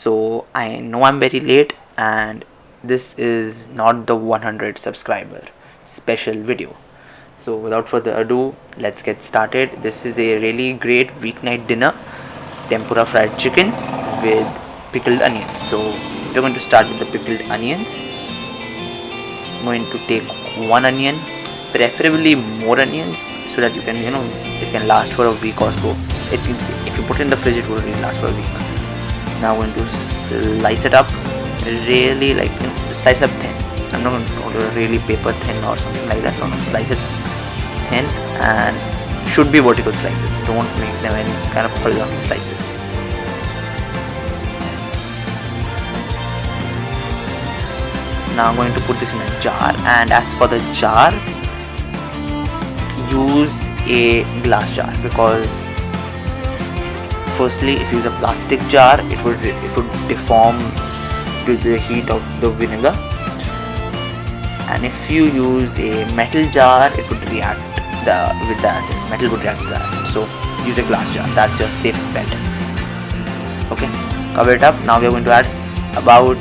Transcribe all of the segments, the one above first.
So I know I'm very late, and this is not the 100 subscriber special video. So without further ado, let's get started. This is a really great weeknight dinner, tempura fried chicken with pickled onions. So we're going to start with the pickled onions. I'm going to take one onion, preferably more onions, so that you can, it can last for a week or so. If you put it in the fridge, it will really last for a week. Now I'm going to slice it up, really slice up thin. I'm not going to really paper thin or something like that. No, slice it thin, and should be vertical slices. Don't make them any kind of horizontal slices. Now I'm going to put this in a jar, and as for the jar, use a glass jar, because firstly, if you use a plastic jar, it would deform due to the heat of the vinegar, and if you use a metal jar, it would react with the acid. Metal would react with the acid. So use a glass jar. That's your safest bet. Okay, cover it up. Now we are going to add about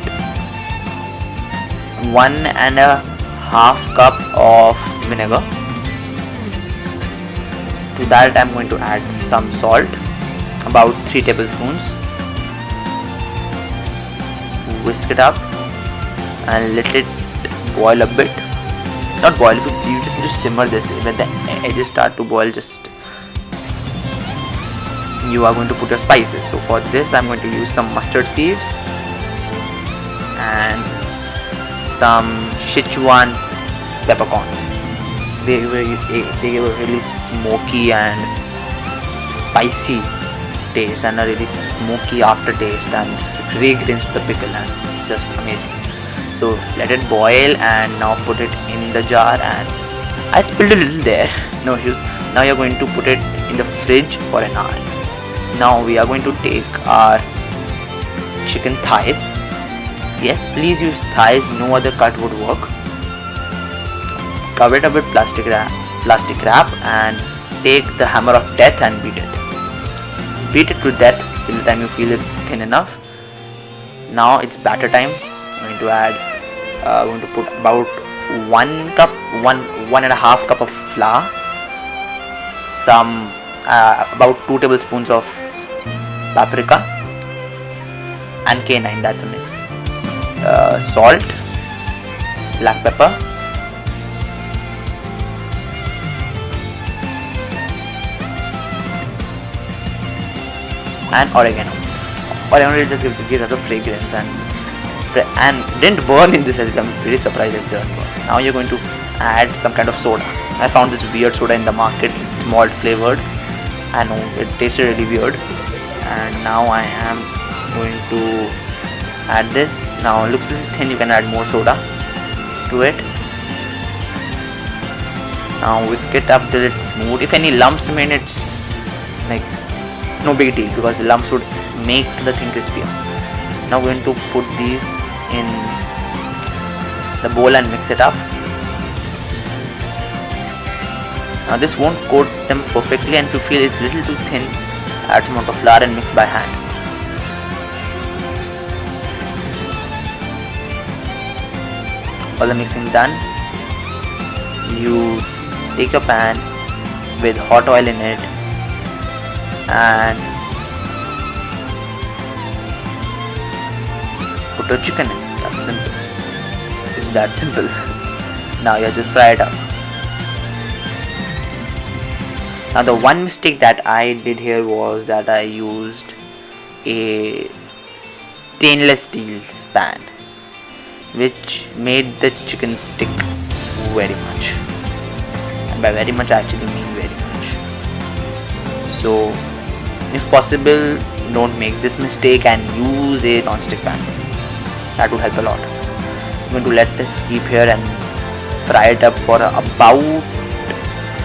1.5 cup of vinegar. To that I'm going to add some salt, about 3 tablespoons. Whisk it up and let it boil a bit. Not boil, you just need to simmer this. When the edges start to boil, you are going to put your spices. So for this I'm going to use some mustard seeds and some Sichuan peppercorns. They give a really smoky and spicy taste and a really smoky aftertaste and fragrance to the pickle, and it's just amazing. So let it boil, and now put it in the jar, and I spilled a little there, no issues. Now you're going to put it in the fridge for an hour. Now we are going to take our chicken thighs. Yes, please use thighs, no other cut would work. Cover it up with plastic wrap and take the hammer of death and beat it. Beat it to death till the time you feel it's thin enough. Now it's batter time. I'm going to put about 1.5 cup of flour, about 2 tablespoons of paprika and K9, that's a mix. Salt, black pepper, and oregano. Oregano just gives us a fragrance and didn't burn in this recipe. I'm pretty surprised it didn't burn. Now you're going to add some kind of soda. I found this weird soda in the market. It's malt flavored. I know it tasted really weird. And now I am going to add this. Now it looks a little thin. You can add more soda to it. Now whisk it up till it's smooth. If any lumps remain, it's like no big deal, because the lumps would make the thing crispier. Now we're going to put these in the bowl and mix it up. Now this won't coat them perfectly, and if you feel it's a little too thin, add some amount of flour and mix by hand. All the mixing done, you take your pan with hot oil in it and put your chicken in. That's simple. It's that simple. Now you just fry it up. Now the one mistake that I did here was that I used a stainless steel pan, which made the chicken stick very much. And by very much I actually mean very much. So if possible, don't make this mistake and use a non-stick pan. That would help a lot. I'm going to let this keep here and fry it up for about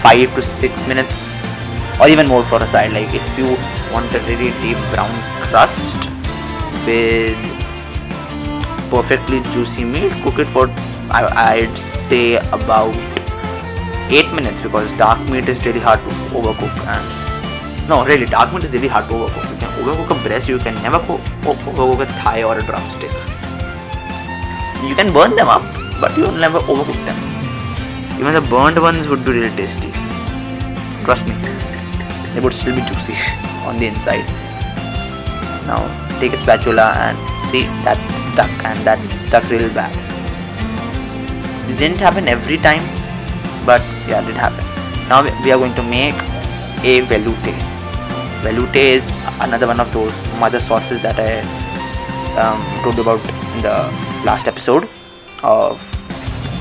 5 to 6 minutes, or even more for a side. Like if you want a really deep brown crust with perfectly juicy meat, cook it for I'd say about 8 minutes, because dark meat is really hard to overcook, and No, really, dark meat is really hard to overcook. You can overcook a breast, you can never overcook a thigh or a drumstick. You can burn them up, but you will never overcook them. Even the burnt ones would be really tasty. Trust me, they would still be juicy on the inside. Now take a spatula and see, that's stuck, and that's stuck real bad. It didn't happen every time, but yeah, it did happen. Now we are going to make a velouté. Velouté is another one of those mother sauces that I told you about in the last episode of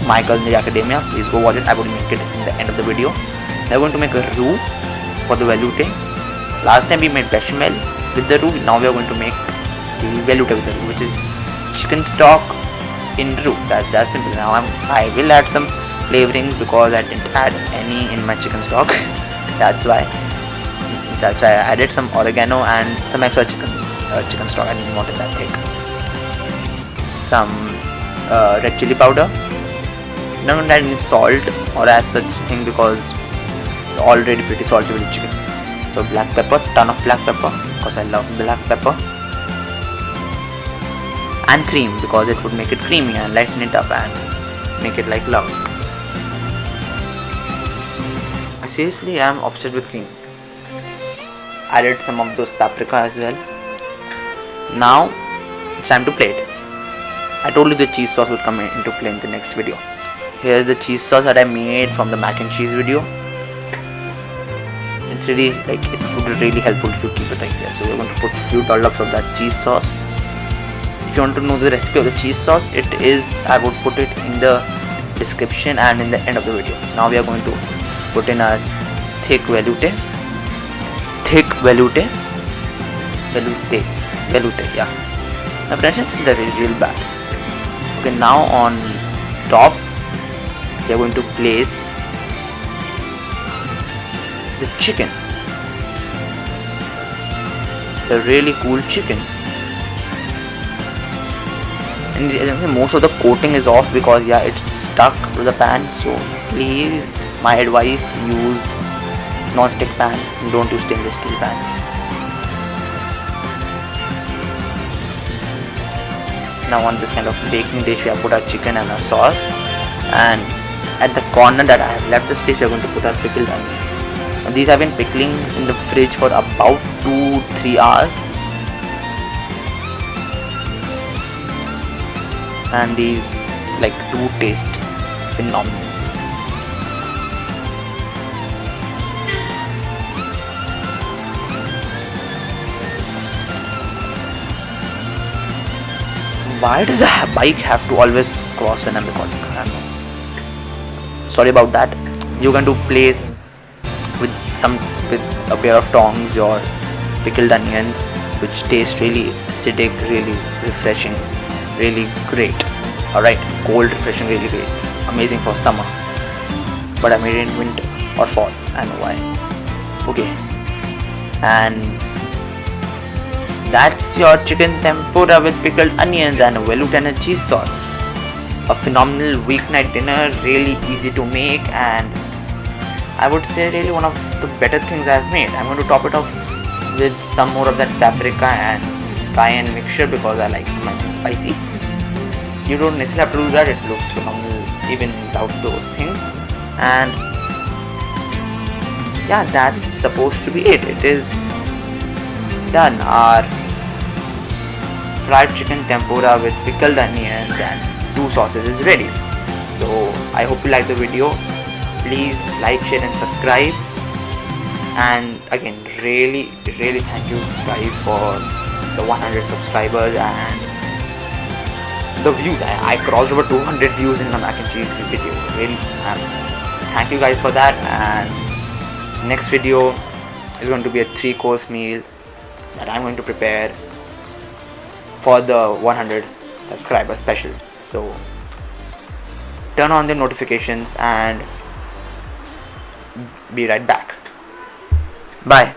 My Culinary Academia. Please go watch it. I would make it in the end of the video. Now we're going to make a roux for the velouté. Last time we made bechamel with the roux. Now we are going to make the velouté with the roux, which is chicken stock in roux. That's as simple. Now I will add some flavorings because I didn't add any in my chicken stock. That's why I added some oregano and some extra chicken stock. I didn't want it that thick. Some red chili powder. Not going to add any salt or as such thing because it's already pretty salty with the chicken. So black pepper, ton of black pepper because I love black pepper. And cream because it would make it creamy and lighten it up and make it like love. Seriously, I am obsessed with cream. Added some of those paprika as well. Now it's time to plate. I told you the cheese sauce would come into play in the next video. Here's the cheese sauce that I made from the mac and cheese video. It's really like, it would be really helpful if you keep it like that. So we're going to put a few dollops of that cheese sauce. If you want to know the recipe of the cheese sauce, I would put it in the description and in the end of the video. Now we are going to put in our thick velouté, yeah. My pronunciation is real bad. Okay, now on top we are going to place the chicken, the really cool chicken. And most of the coating is off because yeah, it's stuck to the pan. So please, my advice, use non-stick pan, don't use stainless steel pan. Now on this kind of baking dish we have put our chicken and our sauce, and at the corner that I have left the space we are going to put our pickled onions. Now these have been pickling in the fridge for about 2-3 hours, and these like do taste phenomenal. Why does a bike have to always cross when I'm recording? I don't know. Sorry about that. You're going to place with a pair of tongs your pickled onions, which taste really acidic, really refreshing, really great. Alright, cold, refreshing, really great. Amazing for summer. But I made it in winter or fall. I know why. Okay. And that's your chicken tempura with pickled onions and a velouté and a cheese sauce. A phenomenal weeknight dinner, really easy to make, and I would say really one of the better things I've made. I'm going to top it off with some more of that paprika and cayenne mixture because I like my things spicy. You don't necessarily have to do that, it looks phenomenal even without those things. And yeah, that's supposed to be it. It is done. Our fried chicken tempura with pickled onions and 2 sauces is ready. So I hope you like the video. Please like, share and subscribe. And again, really thank you guys for the 100 subscribers and the views. I crossed over 200 views in the mac and cheese video. Really, thank you guys for that. And next video is going to be a 3-course meal that I'm going to prepare for the 100 subscriber special. So turn on the notifications and be right back. Bye.